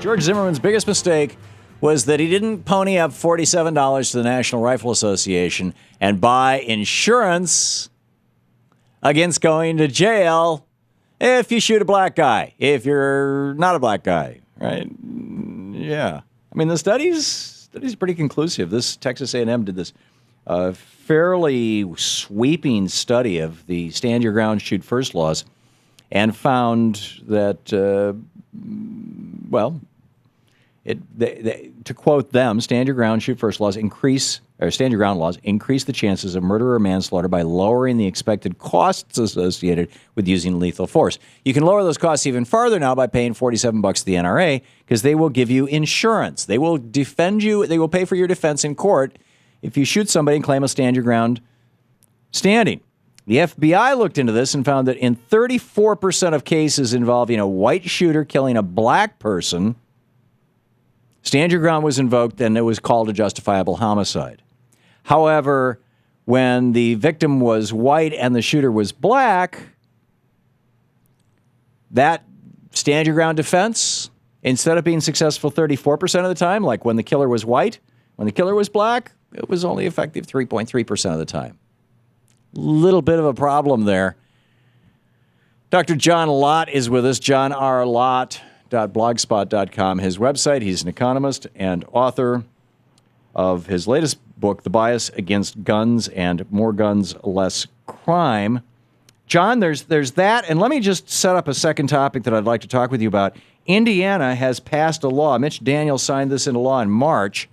George Zimmerman's biggest mistake was that he didn't pony up $47 to the National Rifle Association and buy insurance against going to jail if you shoot a black guy, if you're not a black guy, right? Yeah. I mean, the study's pretty conclusive. This Texas A&M did this fairly sweeping study of the stand your ground, shoot first laws and found that, to quote them, stand your ground, shoot first laws stand your ground laws increase the chances of murder or manslaughter by lowering the expected costs associated with using lethal force. You can lower those costs even farther now by paying $47 to the NRA because they will give you insurance. They will defend you. They will pay for your defense in court if you shoot somebody and claim a stand your ground standing. The FBI looked into this and found that in 34% of cases involving a white shooter killing a black person, stand your ground was invoked and it was called a justifiable homicide. However, when the victim was white and the shooter was black, that stand your ground defense, instead of being successful 34% of the time, like when the killer was white, when the killer was black, it was only effective 3.3% of the time. Little bit of a problem there. Dr. John Lott is with us, johnrlott.blogspot.com. His website, he's an economist and author of his latest book, The Bias Against Guns and More Guns, Less Crime. John, there's that, and let me just set up a second topic that I'd like to talk with you about. Indiana has passed a law. Mitch Daniels signed this into law in March,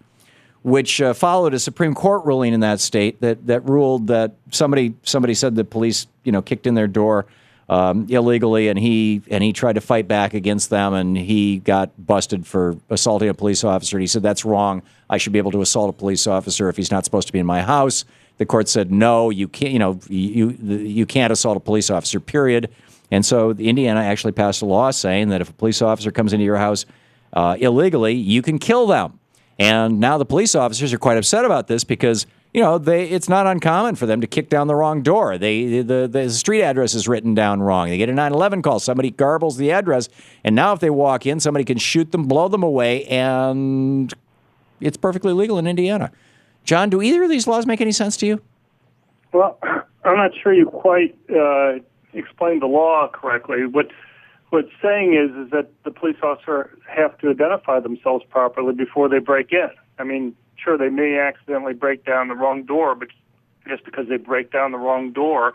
which followed a Supreme Court ruling in that state that ruled that somebody said the police, kicked in their door illegally, and he tried to fight back against them, and he got busted for assaulting a police officer. And he said, that's wrong. I should be able to assault a police officer if he's not supposed to be in my house. The court said, no, you can't. You can't assault a police officer, period. And so Indiana actually passed a law saying that if a police officer comes into your house illegally, you can kill them. And now the police officers are quite upset about this because it's not uncommon for them to kick down the wrong door. The street address is written down wrong. They get a 911 call. Somebody garbles the address. And now if they walk in, somebody can shoot them, blow them away, and it's perfectly legal in Indiana. John, do either of these laws make any sense to you? Well, I'm not sure you quite explained the law correctly. What's saying is that the police officer have to identify themselves properly before they break in. I mean, sure, they may accidentally break down the wrong door, but just because they break down the wrong door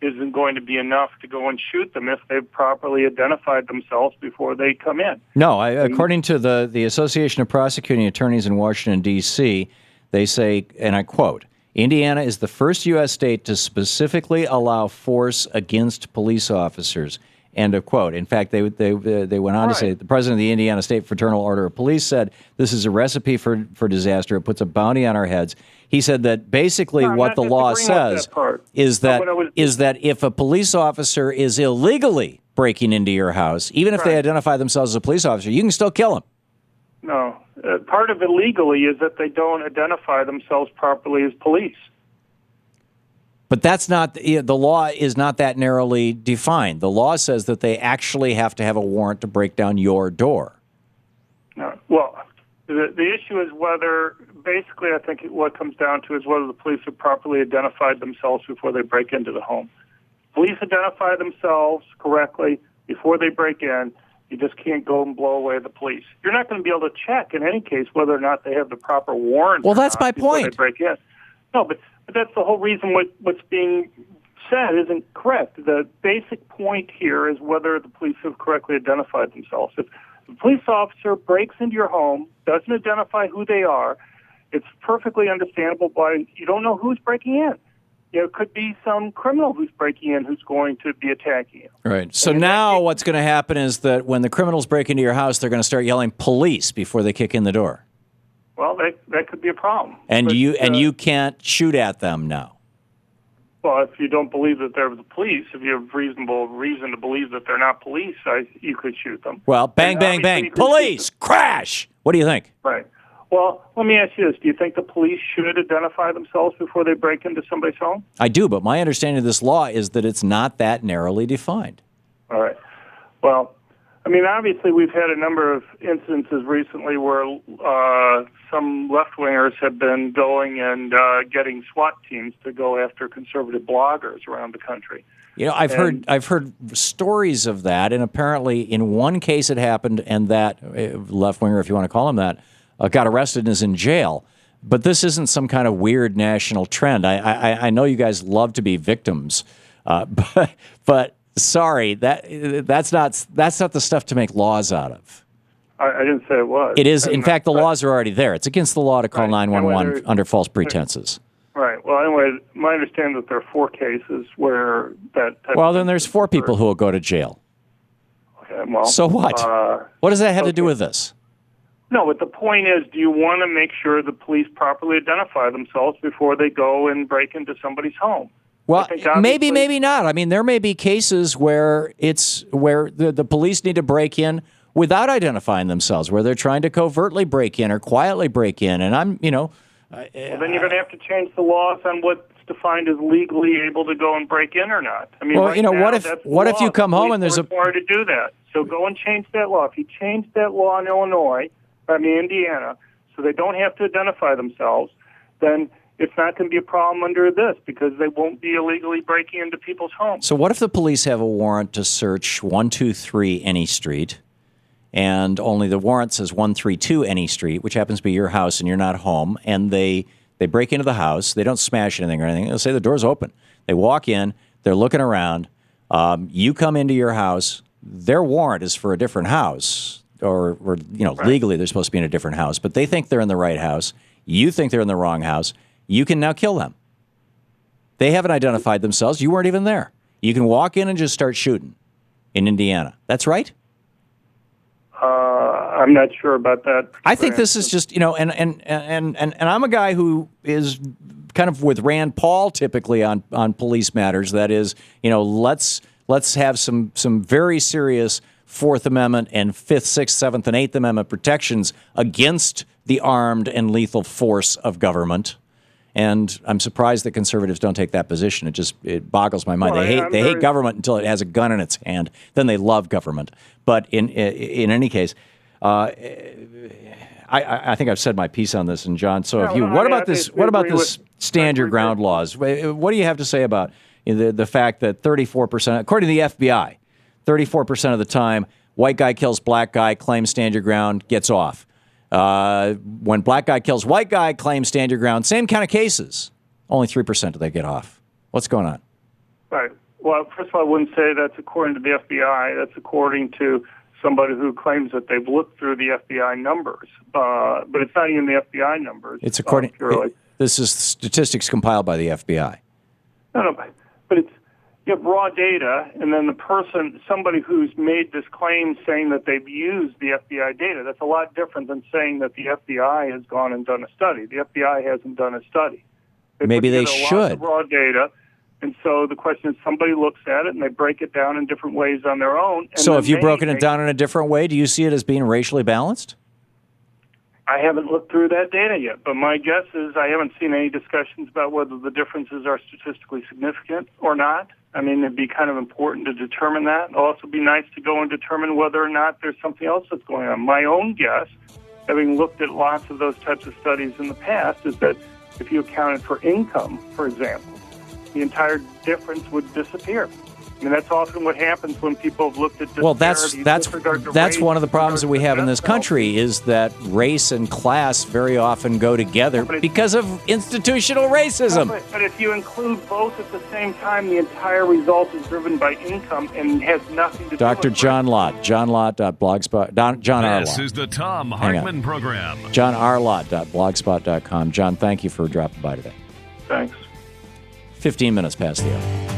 isn't going to be enough to go and shoot them if they've properly identified themselves before they come in. No, according to the Association of Prosecuting Attorneys in Washington, D.C., they say, and I quote, Indiana is the first U.S. state to specifically allow force against police officers. End of quote. In fact, they went on to say, the president of the Indiana State Fraternal Order of Police said, this is a recipe for disaster. It puts a bounty on our heads. He said that basically what the law says is that if a police officer is illegally breaking into your house, even if they identify themselves as a police officer, you can still kill them. No. Part of illegally is that they don't identify themselves properly as police. But that's not, the law is not that narrowly defined. The law says that they actually have to have a warrant to break down your door. Well, the issue is whether, basically I think what comes down to is whether the police have properly identified themselves before they break into the home. Police identify themselves correctly before they break in. You just can't go and blow away the police. You're not going to be able to check in any case whether or not they have the proper warrant. Well, that's my point. They break in. No, but that's the whole reason what's being said isn't correct. The basic point here is whether the police have correctly identified themselves. If the police officer breaks into your home, doesn't identify who they are, it's perfectly understandable why you don't know who's breaking in. It could be some criminal who's breaking in who's going to be attacking you. Right. So now what's going to happen is that when the criminals break into your house, they're going to start yelling police before they kick in the door. Well, that could be a problem. And you can't shoot at them now. Well, if you don't believe that they're the police, if you have reasonable reason to believe that they're not police, you could shoot them. Well, bang, bang, bang, police, crash! What do you think? Right. Well, let me ask you this. Do you think the police should identify themselves before they break into somebody's home? I do, but my understanding of this law is that it's not that narrowly defined. All right. Well, I mean, obviously, we've had a number of instances recently where some left-wingers have been going and getting SWAT teams to go after conservative bloggers around the country. You know, I've heard stories of that, and apparently in one case it happened, and that left-winger, if you want to call him that, got arrested and is in jail. But this isn't some kind of weird national trend. I know you guys love to be victims, but sorry, that's not the stuff to make laws out of. I didn't say it was. It is. In fact, the laws are already there. It's against the law to call 911 under false pretenses. Right. Well, anyway, my understanding that there are 4 cases where that. Well, then there's 4 people who will go to jail. Okay. Well. So what? What does that have to do with this? No, but the point is, do you want to make sure the police properly identify themselves before they go and break into somebody's home? Well, maybe not. I mean, there may be cases where the police need to break in without identifying themselves, where they're trying to covertly break in or quietly break in. And well, then you're going to have to change the laws on what's defined as legally able to go and break in or not. I mean, well, what if you come home and there's required to do that? So go and change that law. If you change that law in Indiana, so they don't have to identify themselves, then it's not going to be a problem under this because they won't be illegally breaking into people's homes. So what if the police have a warrant to search 123 any street, and only the warrant says 132 any street, which happens to be your house and you're not home, and they break into the house, they don't smash anything or anything, they'll say the door's open. They walk in, they're looking around, you come into your house, their warrant is for a different house, or legally they're supposed to be in a different house, but they think they're in the right house, you think they're in the wrong house, you can now kill them. They haven't identified themselves. You weren't even there. You can walk in and just start shooting in Indiana. That's right? I'm not sure about that. I think this is just, and I'm a guy who is kind of with Rand Paul typically on police matters. That is, let's have some very serious Fourth Amendment and Fifth, Sixth, Seventh, and Eighth Amendment protections against the armed and lethal force of government. And I'm surprised that conservatives don't take that position. It boggles my mind. Well, they hate government until it has a gun in its hand. Then they love government. But in any case, I think I've said my piece on this. And John, what about this stand your ground laws? What do you have to say about the fact that 34%, according to the FBI, 34% of the time, white guy kills black guy, claims stand your ground, gets off. When black guy kills white guy, claims stand your ground, same kind of cases. Only 3% do they get off. What's going on? Right. Well, first of all, I wouldn't say that's according to the FBI. That's according to somebody who claims that they've looked through the FBI numbers. But it's not even the FBI numbers. It's according. This is statistics compiled by the FBI. No, but it's. You have raw data, and then somebody who's made this claim saying that they've used the FBI data. That's a lot different than saying that the FBI has gone and done a study. The FBI hasn't done a study. Maybe they should. Lots of raw data, and so the question is somebody looks at it, and they break it down in different ways on their own. So if you've broken it down in a different way, do you see it as being racially balanced? I haven't looked through that data yet, but my guess is I haven't seen any discussions about whether the differences are statistically significant or not. I mean, it'd be kind of important to determine that. It'd also be nice to go and determine whether or not there's something else that's going on. My own guess, having looked at lots of those types of studies in the past, is that if you accounted for income, for example, the entire difference would disappear. I mean, that's often what happens when people have looked at disparities. Well, that's one of the problems that we have in this country is that race and class very often go together because of institutional racism. But if you include both at the same time, the entire result is driven by income and has nothing to do with Dr. John Lott, johnlott.blogspot. John R. Lott. This is the Thom Hartmann Program. johnrlott.blogspot.com. John, thank you for dropping by today. Thanks. 15 minutes past the hour.